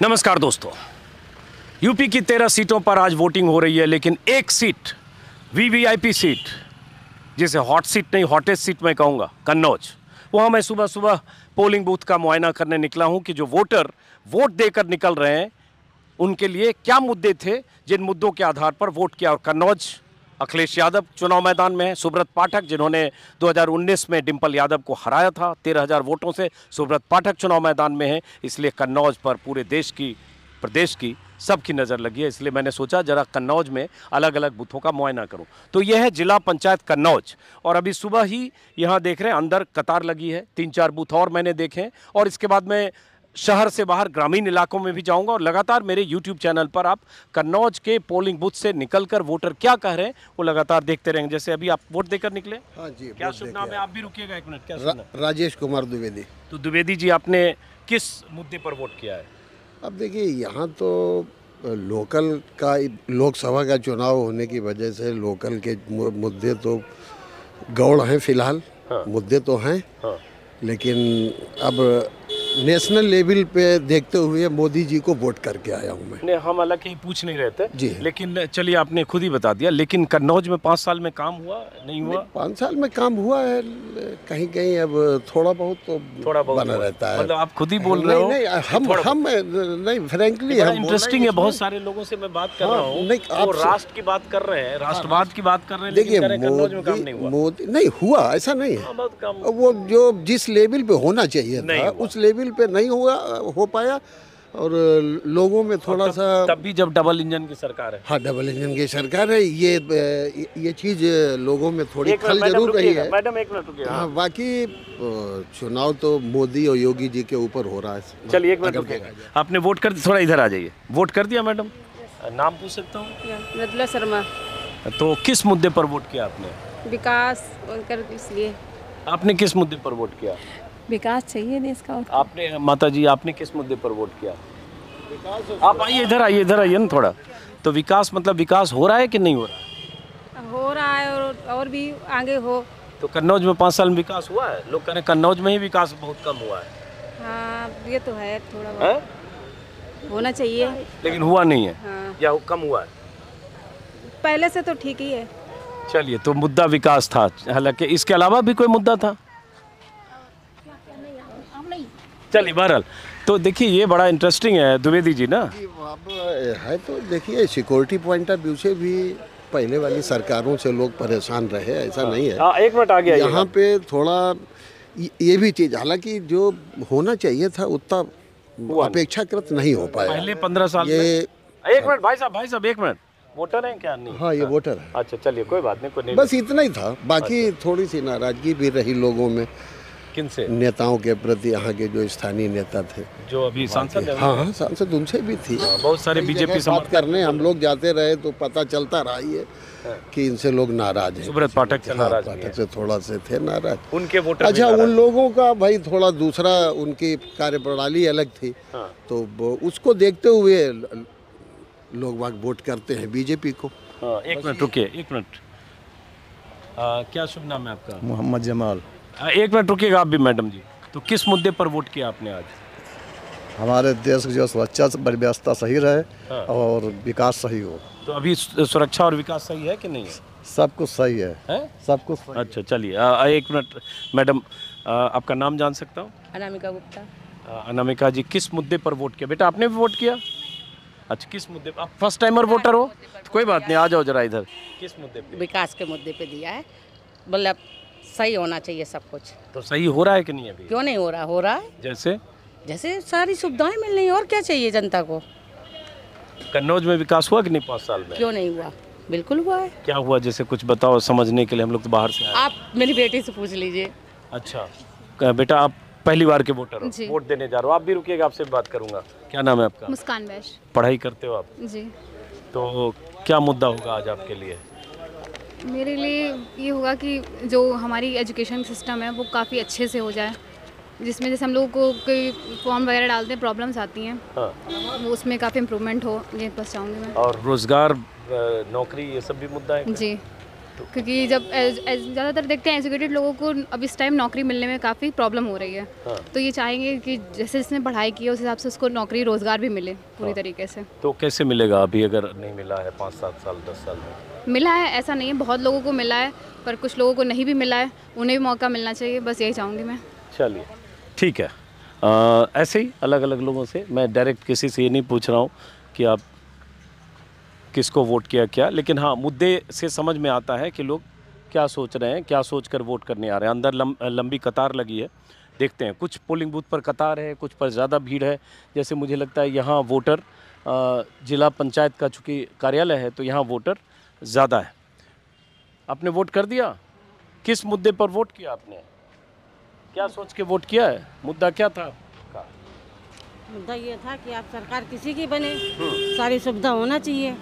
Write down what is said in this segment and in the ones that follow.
नमस्कार दोस्तों, यूपी की 13 सीटों पर आज वोटिंग हो रही है, लेकिन एक सीट वीवीआईपी सीट, जिसे हॉट सीट नहीं हॉटेस्ट सीट मैं कहूँगा, कन्नौज, वहाँ मैं सुबह सुबह पोलिंग बूथ का मुआयना करने निकला हूँ कि जो वोटर वोट देकर निकल रहे हैं उनके लिए क्या मुद्दे थे जिन मुद्दों के आधार पर वोट किया। और कन्नौज अखिलेश यादव चुनाव मैदान में है, सुब्रत पाठक जिन्होंने 2019 में डिंपल यादव को हराया था 13,000 वोटों से, सुब्रत पाठक चुनाव मैदान में है। इसलिए कन्नौज पर पूरे देश की, प्रदेश की सबकी नज़र लगी है। इसलिए मैंने सोचा जरा कन्नौज में अलग अलग बूथों का मुआयना करूं। तो यह है जिला पंचायत कन्नौज, और अभी सुबह ही यहाँ देख रहे हैं अंदर कतार लगी है, 3-4 बूथ और मैंने देखे हैं। और इसके बाद मैं शहर से बाहर ग्रामीण इलाकों में भी जाऊंगा और लगातार मेरे YouTube चैनल पर आप कन्नौज के पोलिंग बूथ से निकलकर वोटर क्या कह रहे हैं वो लगातार देखते रहेंगे। जैसे अभी आप वोट देकर निकले। हाँ जी, क्या शुभ नाम है? आप भी रुकिएगा एक मिनट। क्या शुभ नाम? राजेश कुमार द्विवेदी। तो द्विवेदी जी, आपने किस मुद्दे पर वोट किया है? अब देखिए, यहाँ तो लोकल का, लोकसभा का चुनाव होने की वजह से लोकल के मुद्दे तो गौड़ हैं फिलहाल। हाँ। मुद्दे तो हैं। हाँ। लेकिन अब नेशनल लेवल पे देखते हुए मोदी जी को वोट करके आया हूँ मैं। नहीं, हम हालांकि पूछ नहीं रहे थे जी, लेकिन चलिए आपने खुद ही बता दिया। लेकिन कन्नौज में 5 साल में काम हुआ नहीं हुआ? 5 साल में काम हुआ है, कहीं कहीं अब थोड़ा बहुत तो बना रहता है। मतलब आप खुद ही बोल रहे हो? नहीं, हम नहीं, फ्रैंकली इंटरेस्टिंग है। बहुत सारे लोगों से मैं बात कर रहा हूँ, वो राष्ट्र की बात कर रहे हैं, राष्ट्रवाद की बात कर रहे हैं। देखिए, मोदी नहीं हुआ, ऐसा नहीं है। वो जो जिस लेवल पे होना चाहिए था उस लेवल पे नहीं हुआ, हो पाया। और लोगों में थोड़ा सा तब भी जब डबल इंजन की सरकार है। हाँ, डबल इंजन की सरकार है, ये चीज लोगों में थोड़ी खल जरूर रही है। मैडम एक मिनट रुकिए। हाँ, बाकी चुनाव तो मोदी और योगी जी के ऊपर हो रहा है। चलिए एक मिनट रुकिएगा। आपने वोट कर, थोड़ा इधर आ जाइए। वोट कर दिया मैडम? नाम पूछ सकता हूँ? मृदुला शर्मा। तो किस मुद्दे पर वोट किया आपने? विकास कर, इसलिए। आपने किस मुद्दे पर वोट किया? विकास चाहिए देश का। आपने, माता जी, आपने किस मुद्दे पर वोट किया? आप आइए, इधर आइए, इधर आइए ना थोड़ा। तो विकास मतलब विकास हो रहा है कि नहीं हो रहा है? हो रहा है, और भी आगे हो। तो कन्नौज में 5 साल में विकास हुआ है? लोग कह रहे हैं कन्नौज में ही विकास बहुत कम हुआ है। हाँ, ये तो है, थोड़ा बहुत होना चाहिए, लेकिन हुआ नहीं है। हाँ। या कम हुआ है? पहले से तो ठीक ही है। चलिए, तो मुद्दा विकास था, हालांकि इसके अलावा भी कोई मुद्दा था? चलिए, बहरहाल तो देखिए ये बड़ा इंटरेस्टिंग है द्विवेदी जी ना। अब है तो देखिए, सिक्योरिटी पॉइंट ऑफ व्यू से भी पहले वाली सरकारों से लोग परेशान रहे, ऐसा नहीं है। हाँ, एक मिनट आ गया। यहाँ पे थोड़ा ये भी चीज़, हालांकि जो होना चाहिए था उतना अपेक्षाकृत नहीं हो पाया पहले 15 साल में। एक मिनट भाई साहब एक मिनट, वोटर हैं क्या? नहीं। हाँ, ये वोटर है। अच्छा, चलिए कोई बात नहीं, कोई नहीं। बस इतना ही था, बाकी थोड़ी सी नाराजगी भी रही लोगों में। किनसे? नेताओं के प्रति, यहाँ के जो स्थानीय नेता थे, जो अभी सांसद हैं। हाँ, सांसद उनसे भी थी। बहुत सारे बीजेपी बात करने हम लोग जाते रहे तो पता चलता रहा ये कि इनसे लोग नाराज हैं। सुब्रत पाठक से नाराज, पाठक से थोड़ा से थे नाराज उनके वोटर। अच्छा, उन लोगों का भाई थोड़ा दूसरा, उनकी कार्यप्रणाली अलग थी। तो उसको देखते हुए लोग वोट करते हैं बीजेपी को। एक मिनट रुकिए, एक मिनट। क्या शुभ नाम है आपका? मोहम्मद जमाल। एक मिनट रुकिएगा आप भी मैडम जी। तो किस मुद्दे पर वोट किया आपने आज? हमारे देश की जो सुरक्षा व्यवस्था सही रहे और विकास सही हो। तो अभी सुरक्षा और विकास सही है कि नहीं है? सब कुछ सही है, सब कुछ सही। अच्छा, चलिए एक मिनट मैडम, आपका नाम जान सकता हूँ? अनामिका गुप्ता। अनामिका जी, किस मुद्दे पर वोट किया? बेटा आपने भी वोट किया? अच्छा, किस मुद्दे पर? आप फर्स्ट टाइमर वोटर हो तो कोई बात नहीं, आ जाओ जरा इधर। किस मुद्दे पे? विकास के मुद्दे पे दिया है, मतलब सही होना चाहिए सब कुछ। तो सही हो रहा है कि नहीं अभी? क्यों नहीं हो रहा? हो रहा है। जैसे सारी सुविधाएं मिल रही हैं, और क्या चाहिए जनता को? कन्नौज में विकास हुआ कि नहीं 5 साल में? क्यों नहीं हुआ? बिल्कुल हुआ है। क्या हुआ, जैसे कुछ बताओ समझने के लिए, हम लोग तो बाहर से आए। आप मेरी बेटी से पूछ लीजिए। अच्छा बेटा, आप पहली बार के वोटर हो, वोट देने जा रहे हो। आप भी रुकिएगा, आपसे बात करूंगा। क्या नाम है आपका? मुस्कान बैश। पढ़ाई करते हो आप? जी। तो क्या मुद्दा होगा आज आपके लिए? मेरे लिए ये होगा कि जो हमारी एजुकेशन सिस्टम है वो काफ़ी अच्छे से हो जाए, जिसमें जैसे हम लोगों को कोई फॉर्म वगैरह डालते हैं, प्रॉब्लम्स आती हैं। वो उसमें काफ़ी इम्प्रूवमेंट हो, ये बस चाहूँगी मैं। और रोज़गार, नौकरी, ये सब भी मुद्दा है? जी। क्योंकि जब ज़्यादातर देखते हैं एजुकेटेड लोगों को अब इस टाइम नौकरी मिलने में काफ़ी प्रॉब्लम हो रही है। तो ये चाहेंगे कि जैसे जिसने पढ़ाई की है उस हिसाब से उसको नौकरी रोज़गार भी मिले पूरी तरीके से। तो कैसे मिलेगा अभी अगर नहीं मिला है 5-7 साल 10 साल में? मिला है, ऐसा नहीं है, बहुत लोगों को मिला है, पर कुछ लोगों को नहीं भी मिला है, उन्हें भी मौका मिलना चाहिए, बस यही चाहूँगी मैं। चलिए ठीक है। ऐसे ही अलग अलग लोगों से, मैं डायरेक्ट किसी से ये नहीं पूछ रहा हूँ कि आप किसको वोट किया क्या, लेकिन हाँ मुद्दे से समझ में आता है कि लोग क्या सोच रहे हैं, क्या सोच कर वोट करने आ रहे हैं। अंदर लंबी कतार लगी है, देखते हैं। कुछ पोलिंग बूथ पर कतार है, कुछ पर ज़्यादा भीड़ है। जैसे मुझे लगता है यहाँ वोटर जिला पंचायत का चूँकि कार्यालय है तो यहाँ वोटर ज़्यादा है। आपने वोट कर दिया? किस मुद्दे पर वोट किया आपने? क्या सोच के वोट किया है? मुद्दा क्या था आपका? मुद्दा ये था कि आप सरकार किसी की बने, सारी सुविधा होना चाहिए।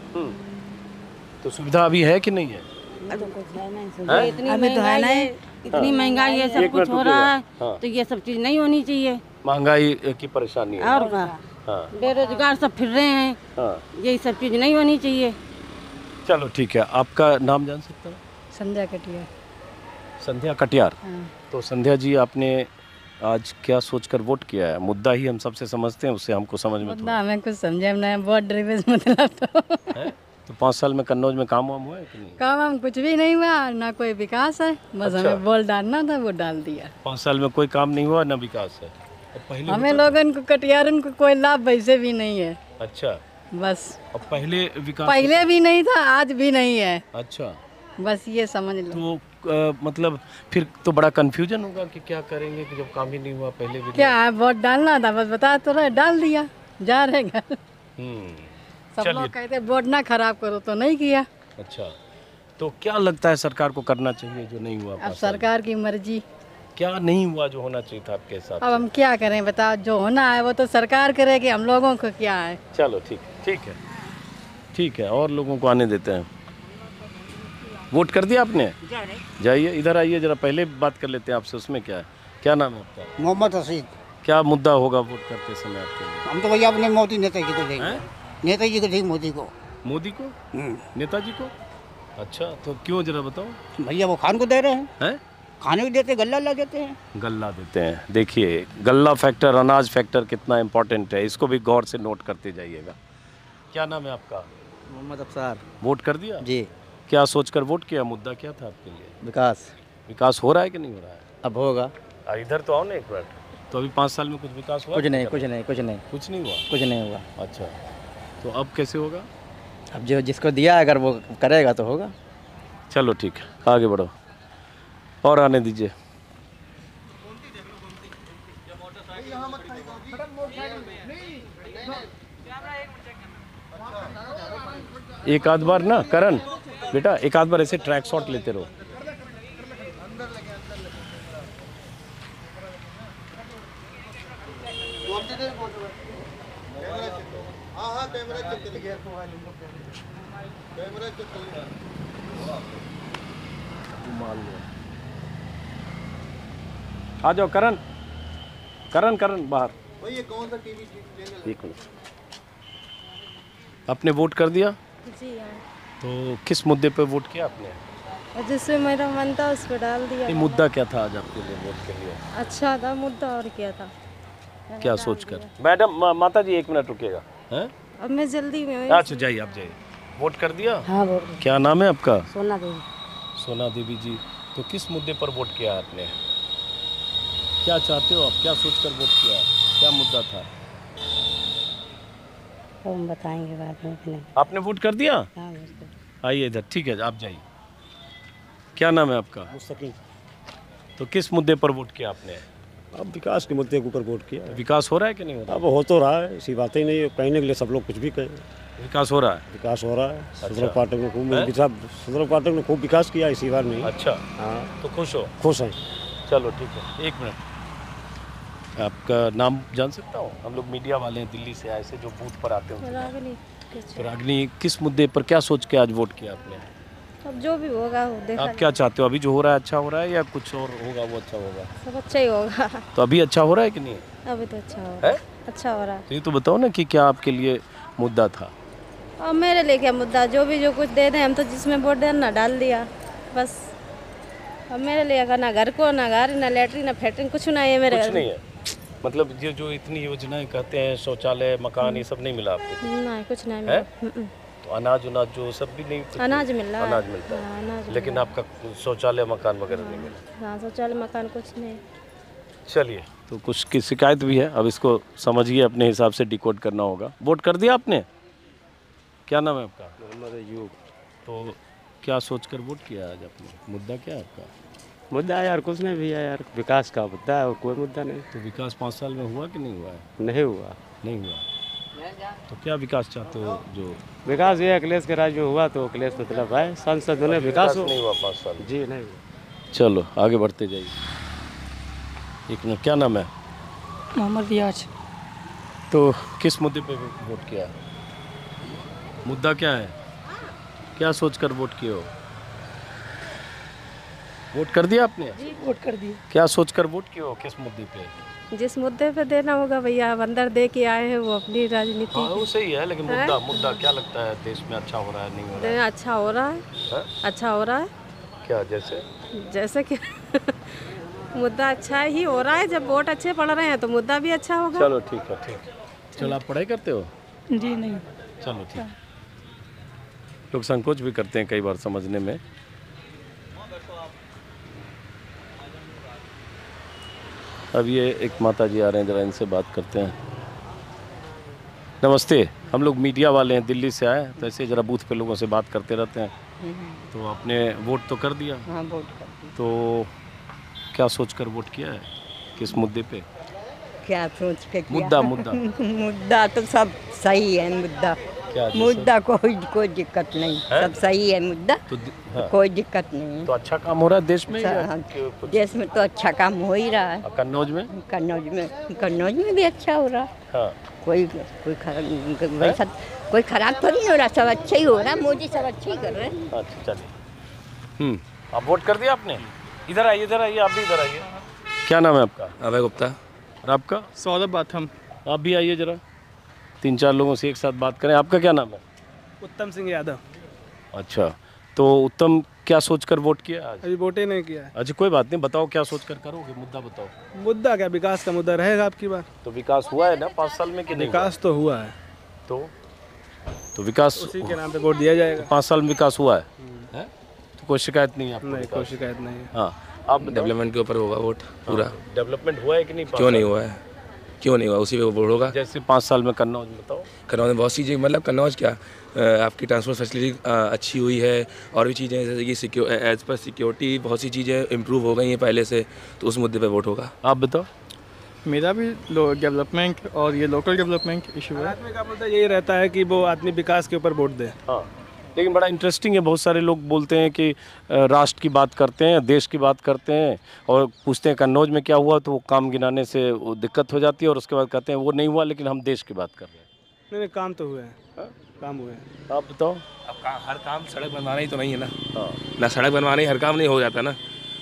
तो सुविधा अभी है कि नहीं है? इतनी महंगाई है, इतनी महंगाई है, सब कुछ हो रहा है, तो ये सब चीज़ नहीं होनी चाहिए। महंगाई की परेशानी है और क्या, बेरोजगार सब फिर रहे हैं, यही सब चीज़ नहीं होनी चाहिए। चलो ठीक है, आपका नाम जान सकता हूँ? संध्या कटिया। संध्या कटियार। तो संध्या जी, आपने आज क्या सोचकर वोट किया है? मुद्दा ही हम सबसे समझते हैं, उससे हमको समझ में मुद्दा हमें कुछ समझे नहीं, वोट ड्रिवेज मतलब तो 5 साल में कन्नौज में काम वाम हुआ है कि नहीं? काम वाम कुछ भी नहीं हुआ, ना कोई विकास है, बस अच्छा। हमें वोट डालना था, वो डाल दिया। 5 साल में कोई काम नहीं हुआ, ना विकास है। पहले हमें लोगन को कटियारन को कोई लाभ वैसे भी नहीं है। अच्छा, बस अब पहले विकास पहले भी नहीं था, आज भी नहीं है। अच्छा, बस ये समझ लो। तो मतलब फिर तो बड़ा कंफ्यूजन होगा कि क्या करेंगे कि जब काम ही नहीं हुआ पहले भी। क्या है, वोट डालना था, बस बता तो रहे, डाल दिया, जा रहे घर। सब चलिए। लोग कहते वोट ना खराब करो, तो नहीं किया। अच्छा, तो क्या लगता है सरकार को करना चाहिए जो नहीं हुआ? अब सरकार की मर्जी, क्या नहीं हुआ जो होना चाहिए था आपके साथ? अब हम क्या करें बताओ, जो होना है वो तो सरकार करेगी, हम लोगों को क्या है। चलो ठीक है, ठीक है, और लोगों को आने देते हैं। वोट कर दिया आपने? जाइए, इधर आइए, जरा पहले बात कर लेते हैं आपसे। उसमें क्या है? क्या नाम है आपका? मोहम्मद रशीद। क्या मुद्दा होगा वोट करते समय आपके लिए? हम तो भैया अपने मोदी नेताजी को देंगे। नेताजी को देंगे, मोदी को। मोदी को? नेताजी को? अच्छा, तो क्यों, जरा बताओ। भैया वो खान को दे रहे हैं, हैं? खाने भी देते, गल्ला ला देते हैं। गल्ला देते हैं। देखिए, गल्ला फैक्टर, अनाज फैक्टर कितना इम्पोर्टेंट है, इसको भी गौर से नोट करते जाइएगा। क्या नाम है आपका? मोहम्मद अफसार। वोट कर दिया? जी। क्या सोचकर वोट किया? मुद्दा क्या था आपके लिए? विकास हो रहा है कि नहीं हो रहा है? अब होगा। इधर तो आओ ना एक बार। तो अभी 5 साल में कुछ विकास हुआ? कुछ नहीं हुआ। कुछ नहीं हुआ? अच्छा, तो अब कैसे होगा? अब जो जिसको दिया अगर वो करेगा तो होगा। चलो ठीक है, आगे बढ़ो और आने दीजिए। एक आध बार ना करण बेटा, एक आध बार ऐसे ट्रैक शॉट लेते रहो। आ जाओ करण, बाहर। कौन सा टीवी एक मिनट। आपने वोट कर दिया? जी हाँ। तो किस मुद्दे पे वोट किया आपने? जिससे मेरा मन था उस पर डाल दिया। ये मुद्दा क्या था आज आपके लिए वोट के लिए? अच्छा था मुद्दा, और क्या था? क्या सोचकर? मैडम, माता जी एक मिनट रुकिएगा। हैं? अब मैं जल्दी में हूँ। अच्छा जाइए, आप जाइए। वोट कर दिया? हाँ वोट। क्या नाम है आपका? सोना देवी। सोना देवी जी, तो किस मुद्दे पर वोट किया आपने? क्या चाहते हो आप? क्या सोचकर वोट किया? क्या मुद्दा था? हम बताएंगे बाद में। आपने वोट कर दिया? हाँ, आइए इधर, ठीक है, आप जाइए। क्या नाम है आपका? मुस्तकीम। तो किस मुद्दे पर वोट किया आपने? अब विकास के मुद्दे के ऊपर वोट किया। विकास हो रहा है कि नहीं हो रहा? अब हो तो रहा है, ऐसी बातें नहीं है, कहने के लिए सब लोग कुछ भी कहें। विकास हो रहा है? विकास हो रहा है। अच्छा। सदर पाठक ने खूब विकास किया इसी बार नहीं। अच्छा, हाँ, तो खुश हो? खुश हैं। चलो ठीक है, एक मिनट। आपका नाम जान सकता हूँ? हम लोग मीडिया वाले हैं, दिल्ली से आए से, जो बूथ पर आते हैं। रागनी, किस मुद्दे पर क्या सोच के आज वोट किया आपने? अब जो भी होगा वो देखा। आप क्या चाहते हो? अभी जो हो रहा है अच्छा हो रहा है या कुछ और होगा वो अच्छा होगा? सब अच्छा ही होगा। तो अभी अच्छा हो रहा है कि नहीं? अभी तो अच्छा हो रहा है। अच्छा हो रहा है। तो ये तो बताओ ना कि क्या आपके लिए मुद्दा था? और मेरे लिए क्या मुद्दा, जो कुछ दे दें, हम तो जिसमें वोट देना डाल दिया। बस अब मेरे लिए अगर ना घर को ना घर ना लेटरिन ना फैक्ट्री कुछ ना है मेरे कुछ नहीं है, मतलब ये जो इतनी योजनाएं कहते हैं शौचालय मकान ये सब नहीं मिला आपको? नहीं कुछ नहीं है? मिला। तो अनाज जो सब भी नहीं, अनाज मिल रहा है। अनाज मिलता है, हाँ, अनाज लेकिन आपका शौचालय मकान वगैरह नहीं मिला? हाँ शौचालय मकान कुछ नहीं। चलिए, तो कुछ की शिकायत भी है, अब इसको समझिए, अपने हिसाब से डिकोड करना होगा। वोट कर दिया आपने? क्या नाम है आपका? मोहम्मद अयूब। तो क्या सोचकर वोट किया आज आपने? मुद्दा क्या है आपका? मुद्दा यार कुछ नहीं भैया, यार विकास का मुद्दा है और कोई मुद्दा नहीं। तो विकास 5 साल में हुआ कि नहीं हुआ है? नहीं हुआ। नहीं हुआ। तो क्या विकास चाहते हो? जो विकास ये अखिलेश के राज में हुआ तो अखिलेश मतलब है सांसद ने विकास हो। नहीं हुआ 5 साल? जी नहीं हुआ। चलो आगे बढ़ते जाइए। एक मिनट, क्या नाम है? मोहम्मद रियाज। तो किस मुद्दे पे वोट किया? मुद्दा क्या है? क्या सोचकर वोट किए हो? वोट कर दिया आपने? जी वोट कर दिए। क्या सोचकर वोट किए हो? किस मुद्दे पे? जिस मुद्दे पे देना होगा भैया, अब अंदर दे के आए हैं वो अपनी राजनीति। हाँ वो सही है, लेकिन मुद्दा क्या लगता है देश में अच्छा हो रहा है नहीं हो रहा है? अच्छा हो रहा है, अच्छा हो रहा है। क्या जैसे? जैसे कि मुद्दा अच्छा ही हो रहा है, जब वोट अच्छे पड़ रहे हैं तो मुद्दा भी अच्छा होगा। चलो ठीक है, ठीक। चलो आप पढ़ाई करते हो? जी नहीं। चलो ठीक। लोग संकोच भी करते हैं कई बार समझने में। अब ये एक माता जी आ रहे हैं, जरा इनसे बात करते हैं। नमस्ते, हम लोग मीडिया वाले हैं, दिल्ली से आए, तो ऐसे जरा बूथ पे लोगों से बात करते रहते हैं। तो आपने वोट तो कर दिया? हाँ वोट कर दिया। तो क्या सोचकर वोट किया है? किस मुद्दे पे? क्या सोच के किया? मुद्दा मुद्दा तो सब सही है। मुद्दा कोई दिक्कत नहीं है? सब सही है मुद्दा। तो हाँ। कोई दिक्कत नहीं है। तो अच्छा काम हो रहा है देश में? देश में तो अच्छा काम हो ही रहा है। कन्नौज में? कन्नौज में भी अच्छा हो रहा है। हाँ। कोई वैसा कोई खराब तो नहीं हो रहा, सब अच्छा ही हो रहा है। मोदी सब अच्छा ही कर रहे हैं। अच्छा चलिए। आप वोट कर दिया आपने? इधर आइए, आप भी इधर आइए। क्या नाम है आपका? अभय गुप्ता। और आपका? सौरभ बाथम। आप भी आइए जरा, 3-4 लोगों से एक साथ बात करें। आपका क्या नाम है? उत्तम सिंह यादव। अच्छा, तो उत्तम क्या सोचकर वोट किया आज? अभी वोट ही नहीं किया है। अच्छा कोई बात नहीं, बताओ क्या सोचकर करोगे? मुद्दा बताओ। मुद्दा क्या, विकास का मुद्दा रहेगा आपकी बार। तो विकास हुआ है ना 5 साल में कि नहीं? विकास तो हुआ है। तो विकास उसी के नाम पे वोट दिया जाएगा। 5 साल में विकास हुआ है? तो कोई शिकायत नहीं है आपको? नहीं, कोई शिकायत नहीं है। हाँ, आप डेवलपमेंट के ऊपर होगा वोट पूरा। डेवलपमेंट हुआ है कि नहीं? क्यों नहीं हुआ है? क्यों नहीं हुआ? उसी पे वोट होगा। जैसे 5 साल में कन्नौज में बताओ। कन्नौज में बहुत सी चीज़ें, मतलब कन्नौज क्या, आपकी ट्रांसपोर्ट फैसिलिटी अच्छी हुई है, और भी चीज़ें जैसे कि एज पर सिक्योरिटी बहुत सी चीज़ें इम्प्रूव हो गई हैं पहले से, तो उस मुद्दे पे वोट होगा। आप बताओ। मेरा भी डेवलपमेंट और ये लोकल डेवलपमेंट इशू है। आदमी का मुद्दा यही रहता है कि वो आदमी विकास के ऊपर वोट दे। हाँ, लेकिन बड़ा इंटरेस्टिंग है, बहुत सारे लोग बोलते हैं कि राष्ट्र की बात करते हैं, देश की बात करते हैं, और पूछते हैं कन्नौज में क्या हुआ, तो वो काम गिनाने से वो दिक्कत हो जाती है, और उसके बाद कहते हैं वो नहीं हुआ, लेकिन हम देश की बात कर रहे हैं। नहीं, काम तो हुए हैं। काम हुए हैं। आप बताओ। अब हर काम सड़क बनवाना ही तो नहीं है ना। ना सड़क बनवाना ही हर काम नहीं हो जाता ना।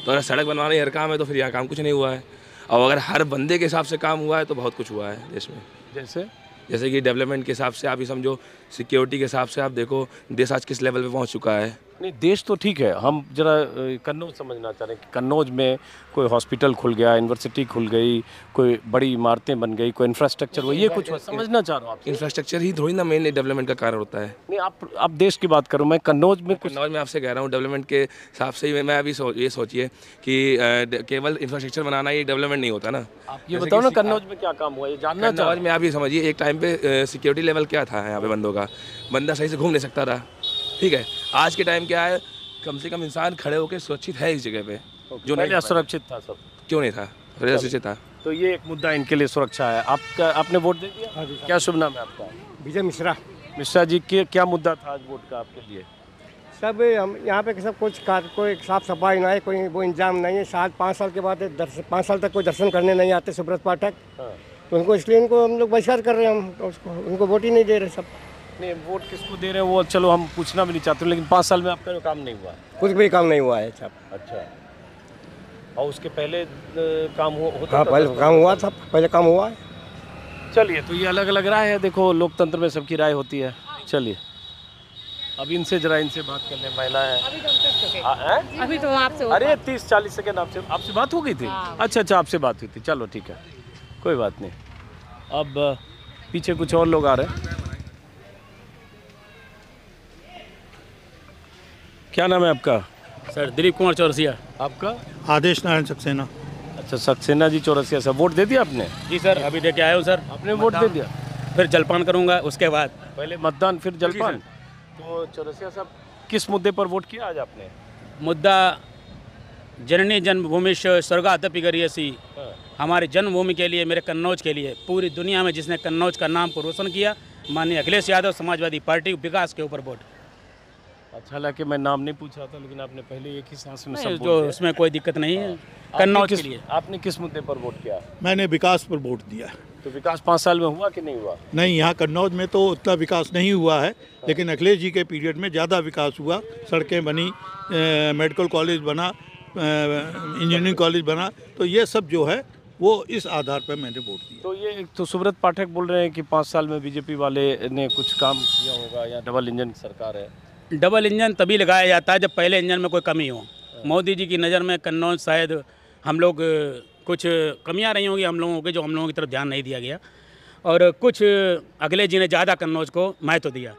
तो अगर सड़क बनवाना ही हर काम है तो फिर यहाँ काम कुछ नहीं हुआ है। और अगर हर बंदे के हिसाब से काम हुआ है तो बहुत कुछ हुआ है देश में। जैसे कि डेवलपमेंट के हिसाब से आप ही समझो, सिक्योरिटी के हिसाब से आप देखो देश आज किस लेवल पे पहुंच चुका है। नहीं, देश तो ठीक है, हम जरा कन्नौज समझना चाह रहे हैं कि कन्नौज में कोई हॉस्पिटल खुल गया, यूनिवर्सिटी खुल गई, कोई बड़ी इमारतें बन गई, कोई इंफ्रास्ट्रक्चर हुआ, ये कुछ समझना चाह रहा हूँ आप। इंफ्रास्ट्रक्चर ही थोड़ी ना मेन डेवलपमेंट का कारण होता है। नहीं, आप देश की बात करो, मैं कन्नौज में आपसे कह रहा हूँ डेवलपमेंट के हिसाब से ही। मैं अभी ये सोचिए कि केवल इंफ्रास्ट्रक्चर बनाना ये डेवलपमेंट नहीं होता ना। आप ये बताओ ना कन्नौज में क्या काम हुआ, ये जानना चाह रहा हूं। में आप ये समझिए, एक टाइम पे सिक्योरिटी लेवल क्या था यहाँ पे बंदों का, बंदा सही से घूम नहीं सकता था। ठीक है, आज के टाइम क्या है, कम से कम इंसान खड़े होकर सुरक्षित है इस जगह पे, जो नहीं असुरक्षित था। सब क्यों नहीं था? सुरक्षित था। तो ये एक मुद्दा इनके लिए सुरक्षा है। आपने वोट दे दिया? क्या शुभ नाम है आपका? विजय मिश्रा। मिश्रा जी, क्या मुद्दा था आज वोट का आपके लिए? सब हम यहाँ पे सब कुछ कोई साफ सफाई नहीं है, कोई वो इंतजाम नहीं है। 5 साल के बाद 5 साल तक कोई दर्शन करने नहीं आते सुब्रत पाठक। तो उनको इसलिए इनको हम लोग बहिष्कार कर रहे हैं। हम तो उनको वोट ही नहीं दे रहे सब। नहीं, वोट किसको दे रहे हैं वो चलो हम पूछना भी नहीं चाहते, लेकिन 5 साल में आपका काम नहीं हुआ? कुछ भी काम नहीं हुआ है सब। अच्छा, और उसके पहले काम होता? हाँ, पहले काम हुआ था, पहले काम हुआ है। चलिए, तो ये अलग अलग राय है, देखो लोकतंत्र में सबकी राय होती है। चलिए। अब इनसे जरा इनसे बात कर ले, महिला है। अभी तो आपसे अरे 30-40 सेकंड आपसे बात हो गई थी। अच्छा आपसे बात हुई थी, चलो ठीक है, कोई बात नहीं। अब पीछे कुछ और लोग आ रहे हैं। क्या नाम है आपका? सर दिलीप कुमार चौरसिया। आपका? आदेश नारायण सक्सेना। अच्छा सक्सेना जी चौरसिया से। वोट दे दिया आपने? जी सर, अभी दे के आया हूँ सर। आपने वोट दे दिया? फिर जलपान करूँगा उसके बाद। पहले मतदान फिर जलपान। तो चौरसिया साहब किस मुद्दे पर वोट किया आज आपने? मुद्दा जननी जन्मभूमि स्वर्गादपि गरीयसी, हमारी जन्मभूमि के लिए, मेरे कन्नौज के लिए, पूरी दुनिया में जिसने कन्नौज का नाम को रोशन किया, माननीय अखिलेश यादव, समाजवादी पार्टी, विकास के ऊपर वोट। अच्छा, हालांकि मैं नाम नहीं पूछ रहा था, लेकिन आपने पहले एक ही सांस में सब तो उसमें कोई दिक्कत नहीं है। कन्नौज के लिए आपने किस मुद्दे पर वोट किया? मैंने विकास पर वोट दिया। तो विकास 5 साल में हुआ कि नहीं हुआ? नहीं, यहाँ कन्नौज में तो उतना विकास नहीं हुआ है, लेकिन अखिलेश जी के पीरियड में ज़्यादा विकास हुआ। सड़कें बनी, मेडिकल कॉलेज बना, इंजीनियरिंग कॉलेज बना, तो ये सब जो है वो इस आधार पर मैंने वोट दिया। तो ये तो सुब्रत पाठक बोल रहे हैं कि 5 साल में बीजेपी वाले ने कुछ काम किया होगा, या डबल इंजन की सरकार है। डबल इंजन तभी लगाया जाता है जब पहले इंजन में कोई कमी हो। मोदी जी की नज़र में कन्नौज शायद हम लोग कुछ कमियां रही होंगी हम लोगों के, जो हम लोगों की तरफ ध्यान नहीं दिया गया, और कुछ अखिलेश जी ने ज़्यादा कन्नौज को महत्व दिया,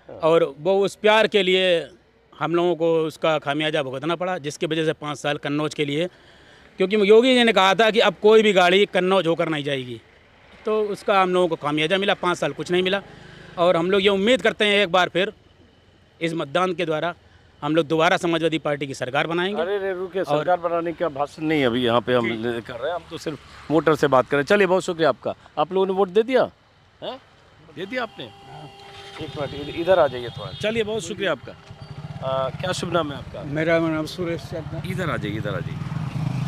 और वो उस प्यार के लिए हम लोगों को उसका खामियाजा भुगतना पड़ा, जिसकी वजह से 5 साल कन्नौज के लिए, क्योंकि योगी जी ने कहा था कि अब कोई भी गाड़ी कन्नौज होकर नहीं जाएगी, तो उसका हम लोगों को खामियाजा मिला। 5 साल कुछ नहीं मिला, और हम लोग ये उम्मीद करते हैं एक बार फिर इस मतदान के द्वारा हम लोग दोबारा समाजवादी पार्टी की सरकार बनाएंगे। अरे रुके, सरकार बनाने का भाषण नहीं अभी यहाँ पे हम कर रहे हैं, हम तो सिर्फ वोटर से बात कर रहे हैं। चलिए, बहुत शुक्रिया आपका। आप लोगों ने वोट दे दिया है? दे दिया आपने? एक मिनट इधर आ जाइए थोड़ा। चलिए, बहुत शुक्रिया आपका। क्या शुभ नाम है आपका? मेरा नाम सुरेश शर्मा। इधर आ जाइए।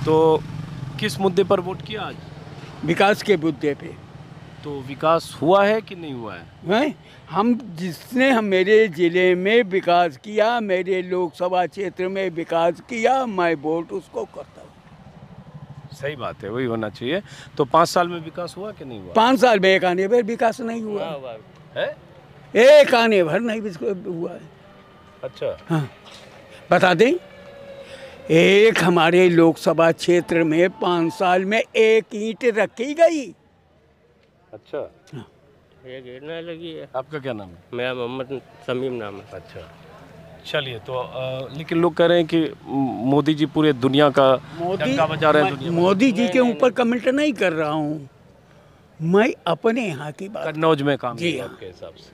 तो किस मुद्दे पर वोट किया आज? विकास के मुद्दे पे। तो विकास हुआ है कि नहीं हुआ है? हैं? हम मेरे ज़िले में विकास किया, मेरे लोकसभा क्षेत्र में विकास किया, मैं वोट उसको करता हूँ। सही बात है, वही होना चाहिए। तो 5 साल में विकास हुआ कि नहीं हुआ? 5 साल में एक आने भर विकास नहीं हुआ है। एक आने भर नहीं हुआ है। अच्छा, हाँ, बता दें, एक हमारे लोकसभा क्षेत्र में 5 साल में एक ईंट रखी गई। अच्छा, हाँ। ये गिरने लगी है। आपका क्या नाम है? मेरा मोहम्मद समीम नाम है। अच्छा, चलिए। तो लेकिन लोग कह रहे हैं कि मोदी जी पूरे दुनिया का डंका बजा रहे हैं। मोदी जी के ऊपर कमेंट नहीं कर रहा हूँ, मैं अपने यहाँ की बात। कन्नौज में काम किया आपके हिसाब से?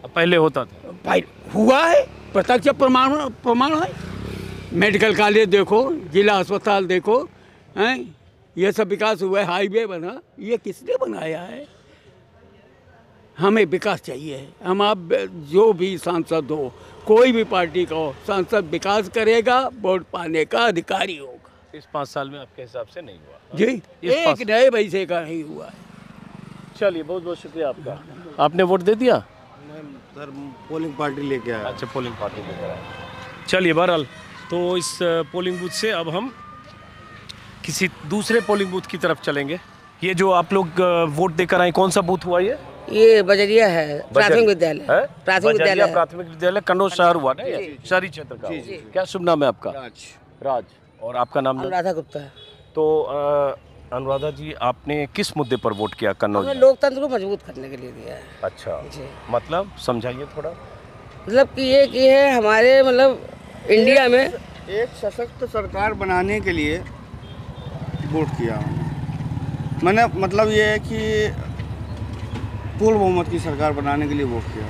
अब पहले होता था? भाई हुआ है, प्रत्यक्ष प्रमाण है। मेडिकल कॉलेज देखो, जिला अस्पताल देखो, हैं, ये सब विकास हुआ है। हाईवे बना, ये किसने बनाया है? हमें विकास चाहिए। हम आप जो भी सांसद हो, कोई भी पार्टी का हो, सांसद विकास करेगा, वोट पाने का अधिकारी होगा। इस 5 साल में आपके हिसाब से नहीं हुआ? जी, एक नए पैसे का नहीं हुआ है। चलिए, बहुत बहुत शुक्रिया आपका। आपने वोट दे दिया? सर, पोलिंग पार्टी लेके आया। अच्छा, पोलिंग पार्टी लेकर आया। चलिए, बहरहाल तो इस पोलिंग बूथ से अब हम किसी दूसरे पोलिंग बूथ की तरफ चलेंगे। ये जो आप लोग वोट देकर आए, कौन सा बूथ हुआ ये बजरिया है, प्राथमिक विद्यालय। प्राथमिक विद्यालय कन्नौज शहर हुआ ना, शहरी क्षेत्र का। क्या शुभ नाम है आपका? राज। और आपका नाम? अनुराधा गुप्ता। तो अनुराधा जी, आपने किस मुद्दे पर वोट किया कन्नौज में? लोकतंत्र को मजबूत करने के लिए दिया है। अच्छा, मतलब समझाइए थोड़ा। मतलब कि ये है हमारे इंडिया में एक सशक्त सरकार बनाने के लिए वोट किया मैंने। मतलब ये है कि पूर्ण बहुमत की सरकार बनाने के लिए वोट किया।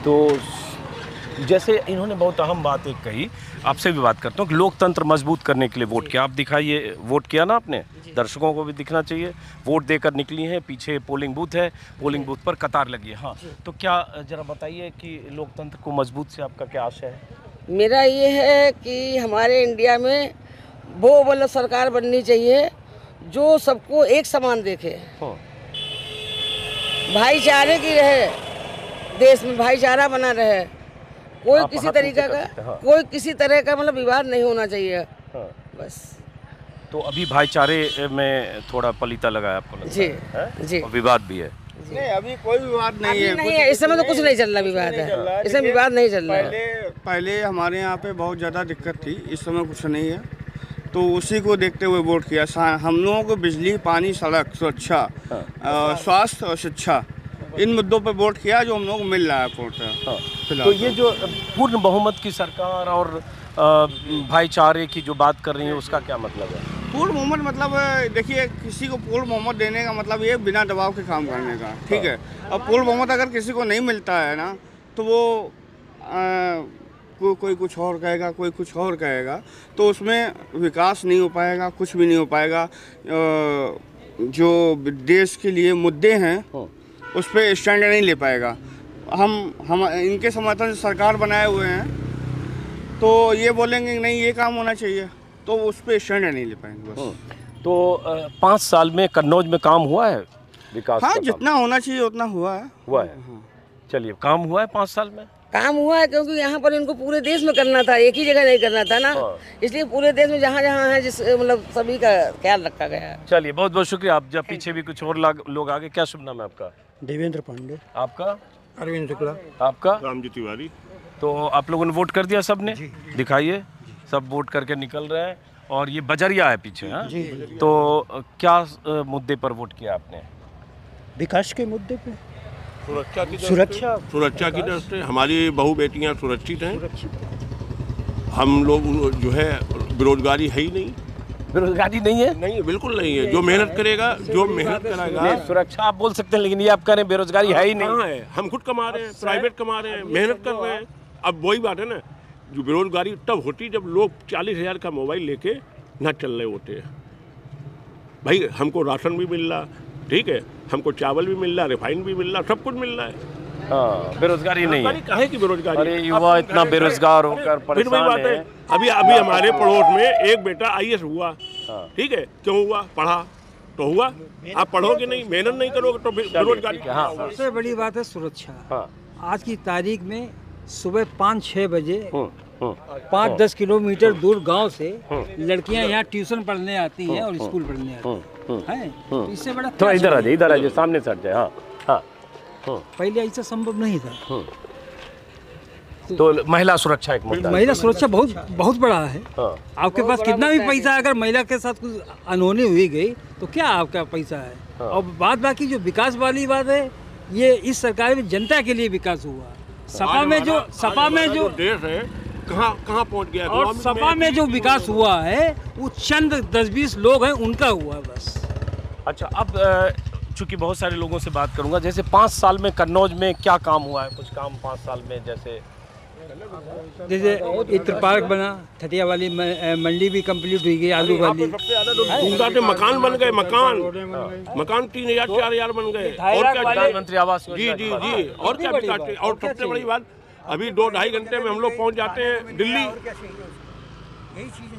तो जैसे इन्होंने बहुत अहम बात एक कही, आपसे भी बात करता हूँ कि लोकतंत्र मजबूत करने के लिए वोट किया। आप दिखाइए, वोट किया ना आपने? दर्शकों को भी दिखना चाहिए। वोट देकर निकली हैं, पीछे पोलिंग बूथ है, पोलिंग बूथ पर कतार लगी है। हाँ, तो क्या जरा बताइए कि लोकतंत्र को मजबूत से आपका क्या आशय है? मेरा ये है कि हमारे इंडिया में वो सरकार बननी चाहिए जो सबको एक समान देखे, भाईचारे की रहे, देश में भाईचारा बना रहे, कोई किसी तरीका का कोई किसी तरह का विवाद नहीं होना चाहिए। बस। तो अभी भाईचारे में थोड़ा पलीता लगा है आपको लगता है? जी। और विवाद भी है। नहीं अभी कोई विवाद नहीं है। नहीं है, इस समय तो कुछ नहीं चल रहा विवाद है, इसमें विवाद नहीं चल रहा है। पहले हमारे यहाँ पे बहुत ज़्यादा दिक्कत थी, इस समय कुछ नहीं है, तो उसी को देखते हुए वोट किया। हम लोगों को बिजली, पानी, सड़क, सुरक्षा, स्वास्थ्य और शिक्षा, इन मुद्दों पर वोट किया जो हम लोग को मिल रहा है वोट। तो ये जो पूर्ण बहुमत की सरकार और भाईचारे की जो बात कर रही है उसका क्या मतलब है? पूर्ण बहुमत मतलब देखिए, किसी को पूर्ण बहुमत देने का मतलब ये बिना दबाव के काम करने का, ठीक है। अब पूर्ण बहुमत अगर किसी को नहीं मिलता है ना, तो वो कोई कुछ और कहेगा, कोई कुछ और कहेगा, तो उसमें विकास नहीं हो पाएगा, कुछ भी नहीं हो पाएगा। जो देश के लिए मुद्दे हैं उस पर स्टैंड नहीं ले पाएगा। हम इनके समर्थन से सरकार बनाए हुए हैं, तो ये बोलेंगे कि नहीं ये काम होना चाहिए, तो उस पर स्टैंड नहीं ले पाएंगे बस। तो 5 साल में कन्नौज में काम हुआ है विकास? हाँ, जितना होना चाहिए उतना हुआ है। चलिए, काम हुआ है 5 साल में? काम हुआ है, क्योंकि यहाँ पर इनको पूरे देश में करना था, एक ही जगह नहीं करना था ना, इसलिए पूरे देश में जहाँ जहाँ है जिस मतलब सभी का ख्याल रखा गया है। चलिए, बहुत बहुत शुक्रिया। आप जब पीछे भी कुछ और लोग आगे। क्या शुभ नाम है आपका? देवेंद्र पांडे। आपका? अरविंद शुक्ला। आपका? रामजी तिवारी। तो आप लोगों ने वोट कर दिया सबने? दिखाइए, सब वोट करके निकल रहे हैं और ये बजरिया है पीछे। हाँ जी। तो क्या मुद्दे पर वोट किया आपने? विकास के मुद्दे पे, सुरक्षा की दृष्टि से हमारी बहू बेटियां सुरक्षित हैं। हम लोग जो है, बेरोजगारी है ही नहीं। बेरोजगारी नहीं है? नहीं, बिल्कुल नहीं है। जो मेहनत करेगा, जो मेहनत करेगा। सुरक्षा आप बोल सकते हैं, लेकिन ये आप कह रहे हैं बेरोजगारी है ही नहीं है। हम खुद कमा रहे हैं, प्राइवेट कमा रहे हैं, मेहनत कर रहे हैं। अब वही बात है ना, जो बेरोजगारी तब होती जब लोग 40,000 का मोबाइल लेके ना चल रहे होते हैं। भाई, हमको राशन भी मिल रहा, ठीक है, हमको चावल भी मिल रहा, रिफाइन भी मिल रहा, सब कुछ मिल रहा है। हाँ, बेरोजगारी नहीं है। काहे की बेरोजगारी? अरे युवा इतना बेरोजगार होकर परेशान है। अभी हमारे पड़ोस में एक बेटा IAS हुआ, ठीक है, क्यों हुआ? पढ़ा तो हुआ। आप पढ़ोगे नहीं, मेहनत नहीं करोगे तो बेरोजगारी। सबसे बड़ी बात है सुरक्षा। आज की तारीख में सुबह 5-6 बजे 5-10 किलोमीटर दूर गांव से लड़कियां यहाँ ट्यूशन पढ़ने आती हैं और स्कूल पढ़ने आती हैं। तो इससे बड़ा थोड़ा इधर आ जाइए, सामने से हट जाए। हाँ हाँ। पहले ऐसा संभव नहीं था। तो महिला सुरक्षा एक मुद्दा है। महिला सुरक्षा बहुत बड़ा है। आपके पास कितना भी पैसा है, अगर महिला के साथ कुछ अनहोनी हुई गई तो क्या आपका पैसा है? और बाकी जो विकास वाली बात है, ये इस सरकार में जनता के लिए विकास हुआ। सपा में जो देश है कहाँ पहुँच गया, और सपा में जो विकास हुआ है वो चंद 10-20 लोग हैं उनका हुआ बस। अच्छा, अब चूंकि बहुत सारे लोगों से बात करूंगा, जैसे 5 साल में कन्नौज में क्या काम हुआ है? कुछ काम 5 साल में जैसे इत्र पार्क बना, ठटिया वाली मंडी भी कंप्लीट हुई गई, आलू वाली। मकान बन गए, मकान 3,000-4,000 बन गए। और क्या? प्रधानमंत्री आवास जी जी जी। और क्या विकास? और सबसे बड़ी बात, अभी 2-2.5 घंटे में हम लोग पहुंच जाते हैं दिल्ली।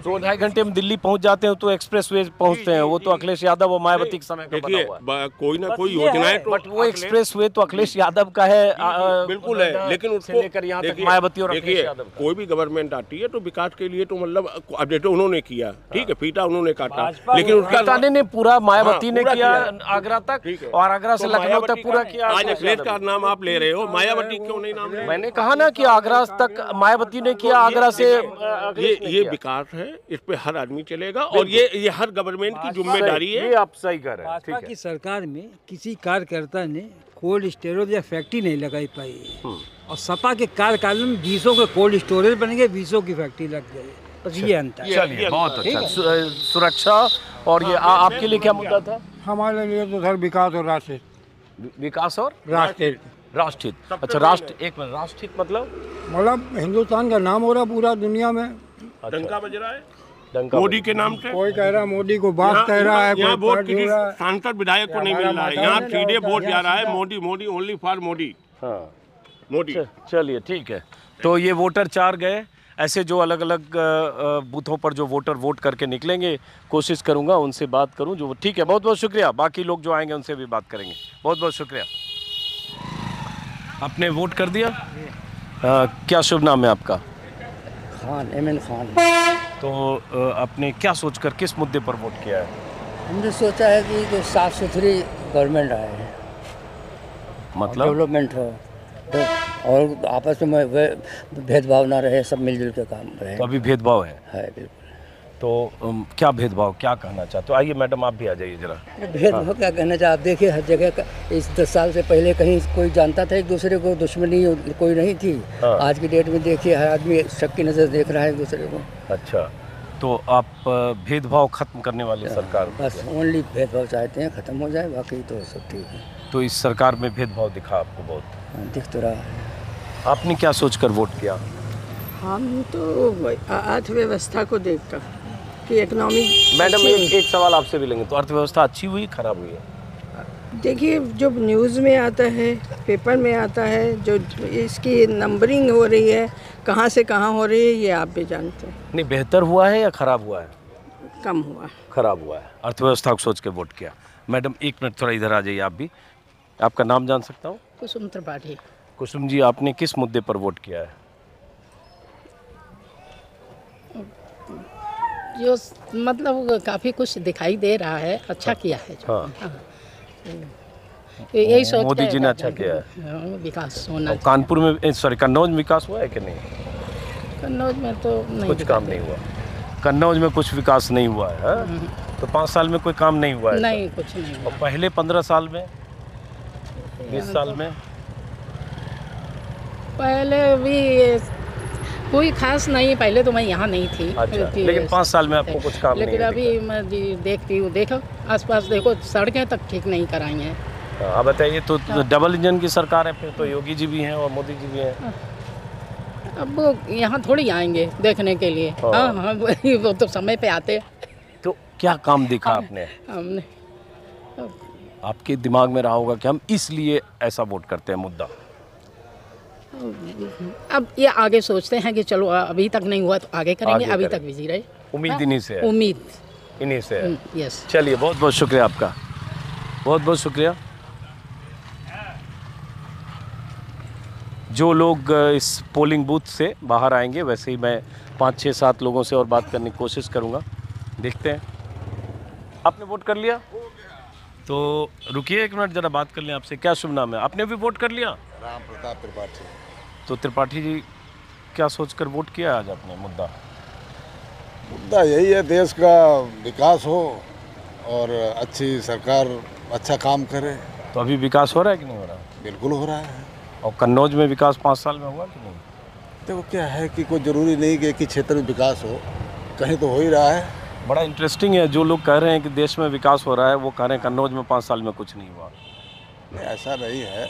2-2.5 घंटे में दिल्ली पहुंच जाते हैं, तो एक्सप्रेस वे पहुंचते हैं। वो तो अखिलेश यादव और मायावती के समय का बना हुआ है। कोई ना कोई योजनाएं तो, बट वो एक्सप्रेस वे तो अखिलेश यादव का है। बिल्कुल है, लेकिन उसको लेकर यहाँ तक मायावती और अखिलेश यादव का। कोई भी गवर्नमेंट आती है तो विकास के लिए तो मतलब अपडेट उन्होंने किया, ठीक है, फीता उन्होंने काटा, लेकिन उसका ने पूरा मायावती ने किया आगरा तक, और आगरा से लखनऊ तक पूरा किया। आज अखिलेश का नाम आप ले रहे हो, मायावती क्यों नहीं नाम? मैंने कहा ना कि आगरा तक मायावती ने किया, आगरा से ये विकास है, इस पे हर आदमी चलेगा और ये हर गवर्नमेंट की जिम्मेदारी है। ये आप सही कर रहे हैं। भाजपा की सरकार में किसी कार्यकर्ता ने कोल्ड स्टोरेज या फैक्ट्री नहीं लगाई पाई, और सपा के कार्यकाल में 20 के कोल्ड स्टोरेज बन गए, 20 की फैक्ट्री लग गई। बस ये अंतर है। चलिए, बहुत अच्छा। सुरक्षा और ये आपके लिए क्या मुद्दा था? हमारे लिए तो सर विकास और राष्ट्र, विकास और राष्ट्रहित। अच्छा, राष्ट्र, एक मिनट, राष्ट्रहित मतलब हिंदुस्तान का नाम हो रहा पूरा दुनिया में। डंका बज रहा है मोदी के नाम से। कोई कह रहा है मोदी को बात कह रहा है, यहाँ वोट किसी सांसद विधायक को नहीं मिल रहा है, यहाँ सीधे वोट जा रहा है मोदी ओनली फॉर मोदी। मोदी। चलिए, ठीक है। तो ये वोटर 4 गए। ऐसे जो अलग अलग बूथों पर जो वोटर वोट करके निकलेंगे, कोशिश करूंगा उनसे बात करूं जो। ठीक है, बहुत बहुत शुक्रिया। बाकी लोग जो आएंगे उनसे भी बात करेंगे। बहुत बहुत शुक्रिया। आपने वोट कर दिया? क्या शुभ नाम है आपका? खान, एमएन खान। तो आपने क्या सोचकर किस मुद्दे पर वोट किया है? हमने सोचा है कि साफ सुथरी गवर्नमेंट आए। मतलब डेवलपमेंट हो तो, और आपस में भेदभाव ना रहे, सब मिलजुल के काम रहे। तो अभी भेदभाव है बिल्कुल। तो क्या भेदभाव, क्या कहना चाहते हो? आइए मैडम आप भी आ जाइए जरा। भेदभाव क्या कहना चाहिए? आप देखिए हर जगह इस 10 साल से पहले कहीं कोई जानता था एक दूसरे को, दुश्मनी कोई नहीं थी। आज की डेट में देखिए हर आदमी शक की नज़र देख रहा है एक दूसरे को। अच्छा, तो आप भेदभाव खत्म करने वाली सरकार? बस ओनली भेदभाव चाहते हैं, खत्म हो जाए, बाकी तो सब ठीक है। तो इस सरकार में भेदभाव दिखा आपको बहुत? दिख तो रहा है। आपने क्या सोचकर वोट किया? हम तो अर्थव्यवस्था को देखकर कि इकोनॉमी। मैडम एक सवाल आपसे भी लेंगे, तो अर्थव्यवस्था अच्छी हुई खराब हुई है? देखिए जो न्यूज़ में आता है, पेपर में आता है, जो इसकी नंबरिंग हो रही है कहाँ से कहाँ हो रही है ये आप भी जानते हैं। नहीं, बेहतर हुआ है या खराब हुआ है? कम हुआ, खराब हुआ है। अर्थव्यवस्था को सोच के वोट किया। मैडम 1 मिनट थोड़ा इधर आ जाइए आप भी। आपका नाम जान सकता हूँ? कुसुम त्रिपाठी। कुसुम जी, आपने किस मुद्दे पर वोट किया है? जो मतलब काफ़ी कुछ दिखाई दे रहा है, अच्छा किया है जो। हाँ। यही सोच मोदी जी ने अच्छा किया है, विकास होना। कानपुर में सॉरी कन्नौज में विकास हुआ है कि नहीं? कन्नौज में तो नहीं, कुछ काम नहीं हुआ। कन्नौज में कुछ विकास नहीं हुआ है। तो 5 साल में कोई काम नहीं हुआ है? नहीं, कुछ नहीं हुआ। और पहले 15 साल में, 20 साल में? पहले भी कोई खास नहीं, पहले तो मैं यहाँ नहीं थी। अच्छा, लेकिन 5 साल में आपको कुछ काम नहीं? लेकिन अभी मैं देखती हूँ, देखो आसपास देखो, सड़कें तक ठीक नहीं कराई हैं। अब बताइए, तो डबल इंजन की सरकार है, फिर तो योगी जी भी हैं और मोदी जी भी हैं। अब वो यहाँ थोड़ी आएंगे देखने के लिए। हाँ, वो तो समय पे आते। तो क्या काम देखा आपने? हमने आपके दिमाग में रहा होगा कि हम इसलिए ऐसा वोट करते हैं मुद्दा। अब ये आगे सोचते हैं कि चलो अभी तक नहीं हुआ तो आगे करेंगे, अभी तक बिजी रहे। उम्मीद इन्हीं से है। उम्मीद इन्हीं से है। यस। चलिए, बहुत बहुत शुक्रिया आपका, बहुत बहुत शुक्रिया। जो लोग इस पोलिंग बूथ से बाहर आएंगे, वैसे ही मैं 5, 6, 7 लोगों से और बात करने की कोशिश करूंगा। देखते हैं। आपने वोट कर लिया? तो रुकिए 1 मिनट, ज़रा बात कर लें आपसे। क्या शुभ नाम है? आपने भी वोट कर लिया? राम प्रताप त्रिपाठी। तो त्रिपाठी जी, क्या सोचकर वोट किया आज आपने? मुद्दा यही है, देश का विकास हो और अच्छी सरकार अच्छा काम करे। तो अभी विकास हो रहा है कि नहीं हो रहा? बिल्कुल हो रहा है। और कन्नौज में विकास 5 साल में हुआ कि नहीं? देखो क्या है कि कोई ज़रूरी नहीं कि एक ही क्षेत्र में विकास हो, कहीं तो हो ही रहा है। बड़ा इंटरेस्टिंग है, जो लोग कह रहे हैं कि देश में विकास हो रहा है, वो कह रहे हैं कन्नौज में 5 साल में कुछ नहीं हुआ। नहीं, ऐसा नहीं है,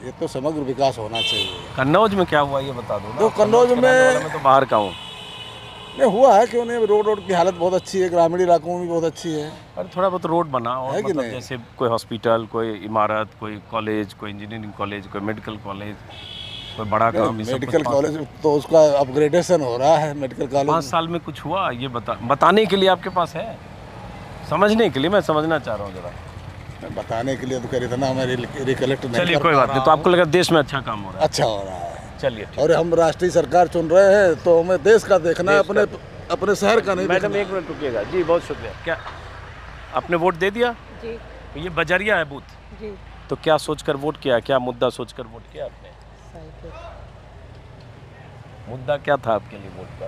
ये तो समग्र विकास होना चाहिए। कन्नौज में क्या हुआ ये बता दो ना। तो कन्नौज में तो बाहर का हूँ। नहीं हुआ है, क्यों नहीं? रोड की हालत बहुत अच्छी है, ग्रामीण इलाकों में भी बहुत अच्छी है। और थोड़ा बहुत रोड बना और मतलब जैसे कोई हॉस्पिटल, कोई इमारत, कोई कॉलेज, कोई इंजीनियरिंग कॉलेज, कोई मेडिकल कॉलेज, कोई बड़ा काम। मेडिकल कॉलेज तो उसका अपग्रेडेशन हो रहा है। मेडिकल कॉलेज 5 साल में कुछ हुआ ये बताने के लिए आपके पास है? समझने के लिए मैं समझना चाह रहा हूँ जरा। बताने के लिए तो कर इतना मैं रिकलेक्ट नहीं। चलिए कोई बात नहीं। तो आपको लगा देश में अच्छा काम हो रहा है? अच्छा हो रहा है। चलिए। और हम राष्ट्रीय सरकार चुन रहे हैं तो हमें देश का देखना है, अपने शहर का नहीं। मैडम 1 मिनट रुकिएगा जी, बहुत शुक्रिया। क्या आपने वोट दे दिया? जी। ये बजरिया है बूथ जी। तो क्या सोचकर वोट किया? क्या मुद्दा सोचकर वोट किया आपने? मुद्दा क्या था आपके लिए वोट का?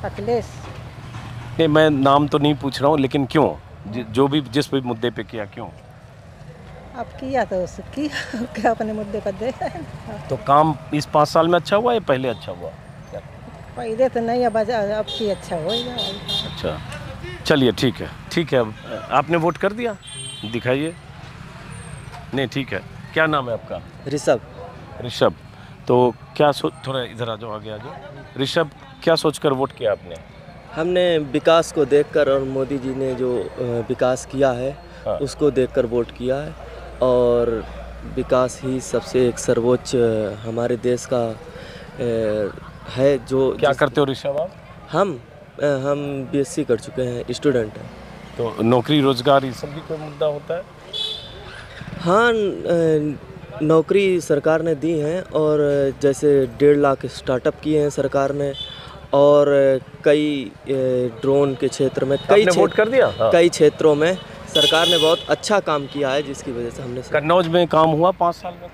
अखिलेश। नहीं, मैं नाम तो नहीं पूछ रहा हूँ, लेकिन क्यों? जो भी जिस भी मुद्दे पे किया, क्यों? अब किया तो क्या अपने मुद्दे पर दे। तो काम इस 5 साल में अच्छा हुआ या पहले अच्छा हुआ? पहले तो नहीं, अब की अच्छा होगा। अच्छा, चलिए ठीक है, ठीक है। अब आपने वोट कर दिया? दिखाइए। नहीं, ठीक है। क्या नाम है आपका? ऋषभ। ऋषभ, तो क्या थोड़ा इधर आ जाओ, आगे आ जाओ। ऋषभ, क्या सोचकर वोट किया आपने? हमने विकास को देखकर और मोदी जी ने जो विकास किया है उसको देखकर वोट किया है, और विकास ही सबसे एक सर्वोच्च हमारे देश का है। जो क्या करते हो ऋषभ आप? हम BSc कर चुके हैं, स्टूडेंट हैं। तो नौकरी रोजगार ये सब भी कोई मुद्दा होता है? हाँ, नौकरी सरकार ने दी हैं, और जैसे 1.5 लाख स्टार्टअप किए हैं सरकार ने, और कई ड्रोन के क्षेत्र में आपने वोट कर दिया? हाँ। कई क्षेत्रों में सरकार ने बहुत अच्छा काम किया है, जिसकी वजह से हमने कन्नौज में काम हुआ 5 साल में?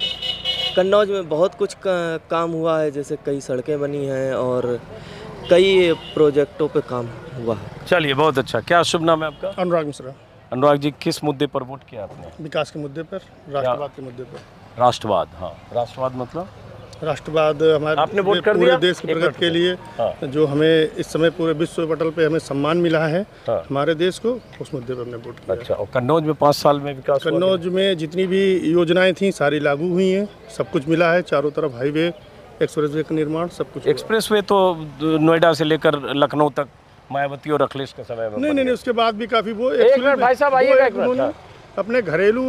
कन्नौज में बहुत कुछ काम हुआ है, जैसे कई सड़कें बनी हैं और कई प्रोजेक्टों पे काम हुआ है। चलिए, बहुत अच्छा। क्या शुभ नाम है आपका? अनुराग मिश्रा। अनुराग जी, किस मुद्दे पर वोट किया आपने? विकास के मुद्दे पर, राष्ट्रवाद के मुद्दे पर। राष्ट्रवाद, हाँ। राष्ट्रवाद मतलब राष्ट्रवाद हमारे आपने वोट कर पूरे दिया? देश के प्रगति के लिए जो हमें इस समय पूरे विश्व पटल पे हमें सम्मान मिला है हमारे देश को, उस मुद्दे पर हमने वोट किया। अच्छा, और कन्नौज में 5 साल में विकास? कन्नौज में जितनी भी योजनाएं थी सारी लागू हुई हैं, सब कुछ मिला है। चारों तरफ हाईवे, एक्सप्रेसवे का निर्माण, सब कुछ। एक्सप्रेसवे तो नोएडा से लेकर लखनऊ तक मायावती और अखिलेश के समय में नहीं, उसके बाद भी काफी वो एक मिनट भाई साहब आइएगा, एक मिनट। अपने घरेलू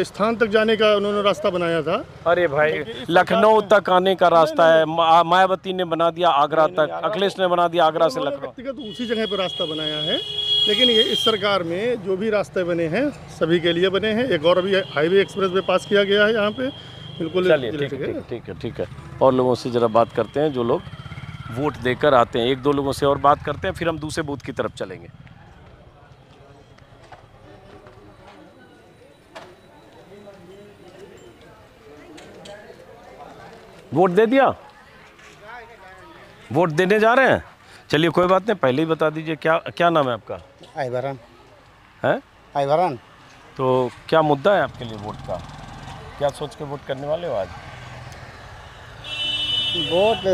स्थान तक जाने का उन्होंने रास्ता बनाया था। अरे भाई, लखनऊ तक आने का रास्ता है, मायावती ने बना दिया आगरा तक, अखिलेश ने बना दिया आगरा से लखनऊ। व्यक्तिगत उसी जगह पर रास्ता बनाया है, लेकिन ये इस सरकार में जो भी रास्ते बने हैं सभी के लिए बने हैं। एक और अभी हाईवे एक्सप्रेस वे पास किया गया है यहाँ पे, बिल्कुल। चलिए, ठीक है। और लोगों से जरा बात करते हैं जो लोग वोट देकर आते हैं। 1-2 लोगों से और बात करते हैं, फिर हम दूसरे बूथ की तरफ चलेंगे। वोट दे दिया? वोट देने जा रहे हैं? चलिए, कोई बात नहीं, पहले ही बता दीजिए क्या नाम है आपका? आइवरन। हैं? आइवरन। तो क्या मुद्दा है आपके लिए वोट का? क्या सोच के वोट करने वाले हो आज? वोट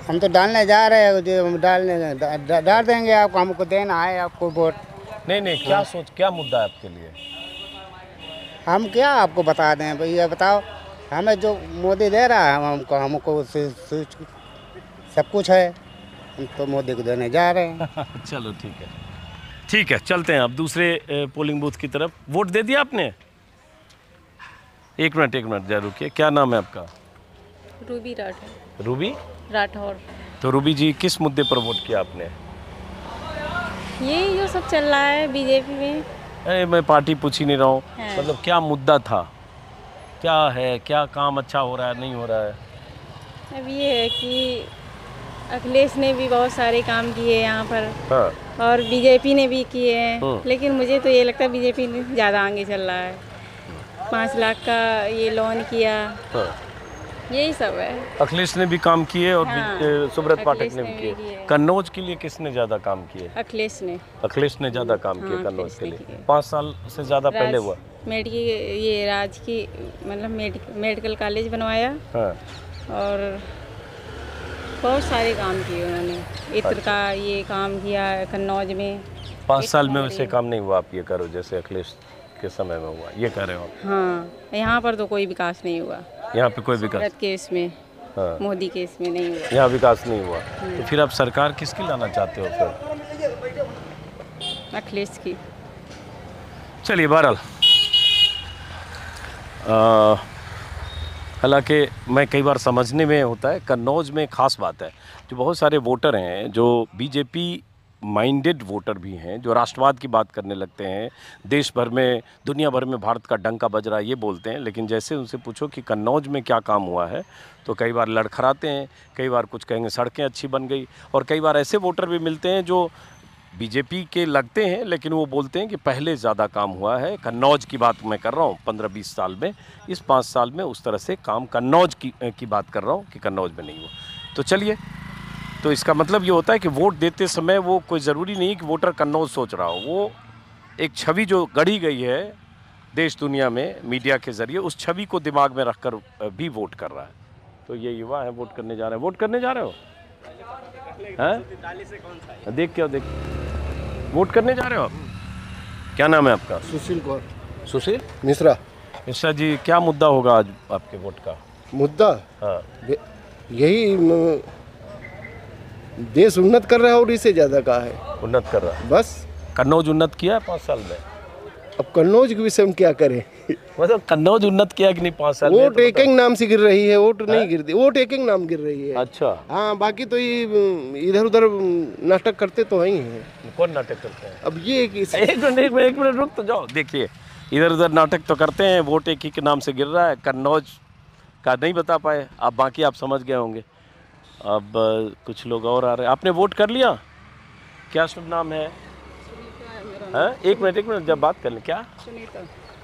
हम तो डालने जा रहे हैं, जो डाल देंगे आपको, हमको देना है आपको वोट। नहीं, क्या मुद्दा है आपके लिए? हम क्या आपको बता दें भैया, बताओ। हमें जो मोदी दे रहा है हमको सब कुछ है, हम तो मोदी को देने जा रहे हैं। चलो, ठीक है, चलते हैं अब दूसरे पोलिंग बूथ की तरफ। वोट दे दिया आपने? एक मिनट जरा रुकिए। क्या नाम है आपका? रूबी राठौर। रूबी राठौर। तो रूबी जी, किस मुद्दे पर वोट किया आपने? यही जो सब चल रहा है बीजेपी में। अरे मैं पार्टी पूछ ही नहीं रहा हूँ, मतलब क्या मुद्दा था, क्या है, क्या काम अच्छा हो रहा है, नहीं हो रहा है? अब ये है कि अखिलेश ने भी बहुत सारे काम किए यहाँ पर। हाँ। और बीजेपी ने भी किए हैं, लेकिन मुझे तो ये लगता है बीजेपी ने ज़्यादा आगे चल रहा है। 5 लाख का ये लोन किया। हाँ। यही सब है। अखिलेश ने भी काम किए और सुब्रत पाठक ने भी किए। कन्नौज के लिए किसने ज़्यादा काम किए? अखिलेश ने ज़्यादा काम किए कन्नौज के लिए। 5 साल से ज़्यादा पहले हुआ। मेडिकल कॉलेज बनवाया। हाँ। और बहुत सारे काम किए उन्होंने। इत्र का ये काम किया कन्नौज में। 5 साल में वैसे काम नहीं हुआ, आप ये करो जैसे अखिलेश के समय में हुआ, ये कह रहे हो? हाँ, यहाँ पर तो कोई विकास नहीं हुआ। यहाँ पे कोई विकास केस में? हाँ। मोदी केस में नहीं हुआ। यहाँ विकास नहीं हुआ। तो फिर आप सरकार किसकी लाना चाहते हो फिर? अखिलेश की। चलिए, बहरहाल हालांकि मैं कई बार समझने में होता है, कन्नौज में खास बात है, जो बहुत सारे वोटर हैं जो बीजेपी माइंडेड वोटर भी हैं, जो राष्ट्रवाद की बात करने लगते हैं, देश भर में, दुनिया भर में भारत का डंका बज रहा है ये बोलते हैं, लेकिन जैसे उनसे पूछो कि कन्नौज में क्या काम हुआ है तो कई बार लड़खड़ाते हैं, कई बार कुछ कहेंगे सड़कें अच्छी बन गई, और कई बार ऐसे वोटर भी मिलते हैं जो बीजेपी के लगते हैं लेकिन वो बोलते हैं कि पहले ज़्यादा काम हुआ है। कन्नौज की बात मैं कर रहा हूँ 15-20 साल में, इस 5 साल में उस तरह से काम कन्नौज की बात कर रहा हूँ कि कन्नौज में नहीं हुआ। तो चलिए, तो इसका मतलब ये होता है कि वोट देते समय वो कोई ज़रूरी नहीं कि वोटर कन्नौज सोच रहा हो, वो एक छवि जो गढ़ी गई है देश दुनिया में मीडिया के ज़रिए, उस छवि को दिमाग में रखकर भी वोट कर रहा है। तो ये युवा है, वोट करने जा रहे हैं। वोट करने जा रहे हो? हैं? देख क्या, देख वोट करने जा रहे हो आप? क्या नाम है आपका? सुशील कुमार। सुशील मिश्रा। मिश्रा जी, क्या मुद्दा होगा आज आपके वोट का? मुद्दा? हाँ, यही देश उन्नत कर रहा है और इससे ज़्यादा का है। उन्नत कर रहा है बस। कन्नौज उन्नत किया है 5 साल में? अब कन्नौज के विषय में क्या करें? मतलब कन्नौज उन्नत किया कि नहीं 5 साल में? वोट एक नाम से गिर रही है, वोट नहीं गिरती, वोट एक नाम गिर रही है। अच्छा। हाँ, बाकी तो ये इधर उधर नाटक करते तो ही हैं। कौन नाटक करते हैं? अब ये एक मिनट रुक तो जाओ। देखिए, इधर उधर नाटक तो करते हैं, वोट एक ही के नाम से गिर रहा है। कन्नौज का नहीं बता पाए आप, बाकी आप समझ गए होंगे। अब कुछ लोग और आ रहे हैं। आपने वोट कर लिया? क्या शुभ नाम है? हैं? एक मिनट जब बात कर लें। क्या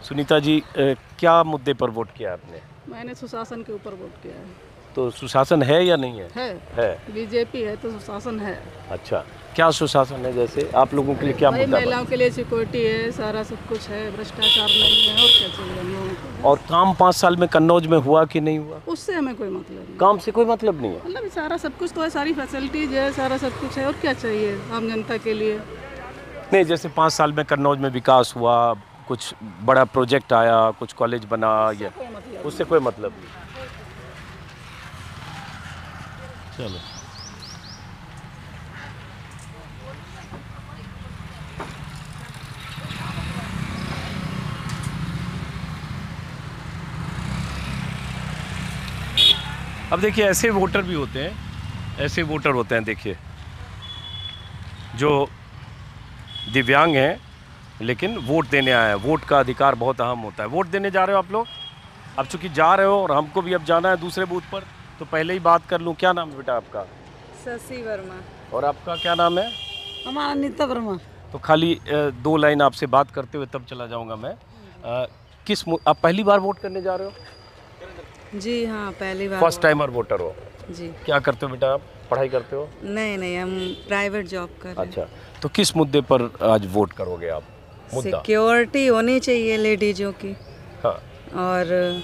सुनीता जी, क्या मुद्दे पर वोट किया आपने? मैंने सुशासन के ऊपर वोट किया है। तो सुशासन है या नहीं है? है। बीजेपी है तो सुशासन है। अच्छा, क्या सुशासन है? जैसे आप लोगों के लिए क्या मुद्दा? महिलाओं के लिए सिक्योरिटी है, सारा सब कुछ है, भ्रष्टाचार नहीं है, और क्या चाहिए हम लोगों को। और काम 5 साल में कन्नौज में हुआ कि नहीं हुआ? उससे हमें कोई मतलब नहीं। काम से कोई मतलब नहीं है? मतलब सारा सब कुछ तो है, सारी फैसिलिटीज है, सारा सब कुछ है, और क्या चाहिए आम जनता के लिए। नहीं, जैसे 5 साल में कन्नौज में विकास हुआ, कुछ बड़ा प्रोजेक्ट आया, कुछ कॉलेज बना, या उससे कोई मतलब नहीं। चलो, अब देखिए ऐसे वोटर भी होते हैं, ऐसे वोटर होते हैं, देखिए जो दिव्यांग हैं लेकिन वोट देने आए हैं। वोट का अधिकार बहुत अहम होता है। वोट देने जा रहे हो आप लोग? अब चूंकि जा रहे हो और हमको भी अब जाना है दूसरे बूथ पर, तो पहले ही बात कर लूँ। क्या नाम है बेटा आपका? शशि वर्मा। और आपका क्या नाम है? हमारा नीता वर्मा। तो खाली 2 लाइन आपसे बात करते हुए तब चला जाऊंगा मैं। आप पहली बार वोट करने जा रहे हो? जी हाँ, पहली बार। फर्स्ट टाइमर वोटर हो? जी। क्या करते हो बेटा आप? पढ़ाई करते हो? नहीं, हम प्राइवेट जॉब कर रहे हैं। अच्छा, तो किस मुद्दे पर आज वोट करोगे आप? मुद्दा सिक्योरिटी होनी चाहिए लेडीजों की। हाँ। और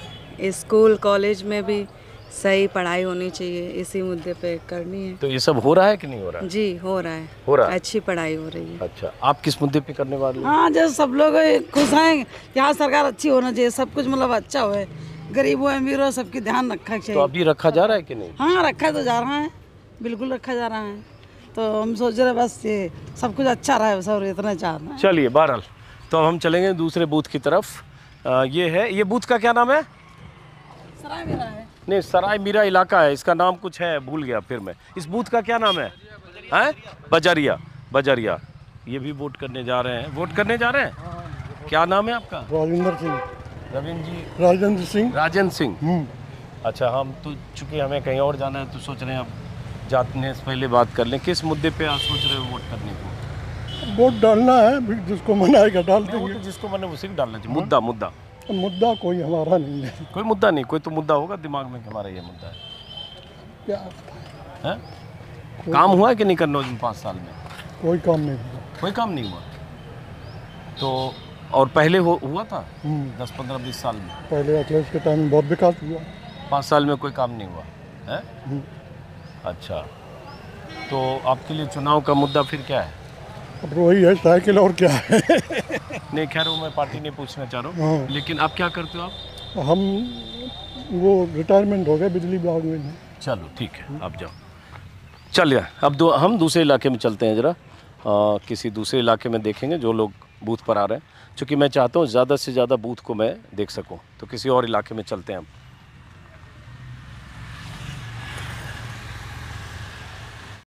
स्कूल कॉलेज में भी सही पढ़ाई होनी चाहिए, इसी मुद्दे पे करनी है। तो ये सब हो रहा है कि नहीं हो रहा है? जी, हो रहा है। हो रहा है? अच्छी पढ़ाई हो रही है। अच्छा, आप किस मुद्दे पे करने वाले हो? हाँ, जैसे सब लोग खुश हैं, यहाँ सरकार अच्छी होना चाहिए, सब कुछ मतलब अच्छा हो, गरीबों अमीरों सबकी ध्यान रखा चाहिए। तो अभी रखा जा रहा है कि नहीं? हाँ, रखा तो जा रहा है, बिल्कुल रखा जा रहा है। तो हम सोच रहे बस ये सब कुछ अच्छा रहा है, सब इतना चाहना है। चलिए, बहरहाल तो अब हम चलेंगे दूसरे बूथ की तरफ। ये बूथ का क्या नाम है? सराय मीरा है। नहीं, सराय मीरा इलाका है, इसका नाम कुछ है, भूल गया फिर मैं। इस बूथ का क्या नाम है? बजरिया। ये भी वोट करने जा रहे हैं। वोट करने जा रहे हैं? क्या नाम है आपका? राजेंद्र सिंह। राजेंद्र सिंह। अच्छा, हम तो चूँकि हमें कहीं और जाना है तो सोच रहे हैं अब जाने से पहले बात कर लें। किस मुद्दे पे आप सोच रहे हो वोट करने को? वोट डालना है, जिसको मनाएगा डाल देंगे। तो जिसको मैंने उसी को डालना चाहिए। मुद्दा कोई हमारा नहीं है। कोई मुद्दा नहीं, कोई तो मुद्दा होगा दिमाग में कि हमारा ये मुद्दा है। क्या है? काम हुआ है कि नहीं कन्नौज में 5 साल में? कोई काम नहीं हुआ। कोई काम नहीं हुआ? तो और पहले हुआ था 10, 15, 20 साल में? पहले अखिलेश के टाइम में बहुत विकास हुआ। 5 साल में कोई काम नहीं हुआ है? अच्छा, तो आपके लिए चुनाव का मुद्दा फिर क्या है? अब वही है, साइकिल, और क्या है। नहीं, खैर वो मैं पार्टी नहीं पूछना चाह रहा हूँ। हाँ। लेकिन आप क्या करते हो आप? हम वो रिटायरमेंट हो गए बिजली विभाग में। चलो ठीक है, आप जाओ। चलिए, अब हम दूसरे इलाके में चलते हैं। ज़रा किसी दूसरे इलाके में देखेंगे जो लोग बूथ पर आ रहे हैं। चूँकि मैं चाहता हूँ ज़्यादा से ज़्यादा बूथ को मैं देख सकूँ, तो किसी और इलाके में चलते हैं हम।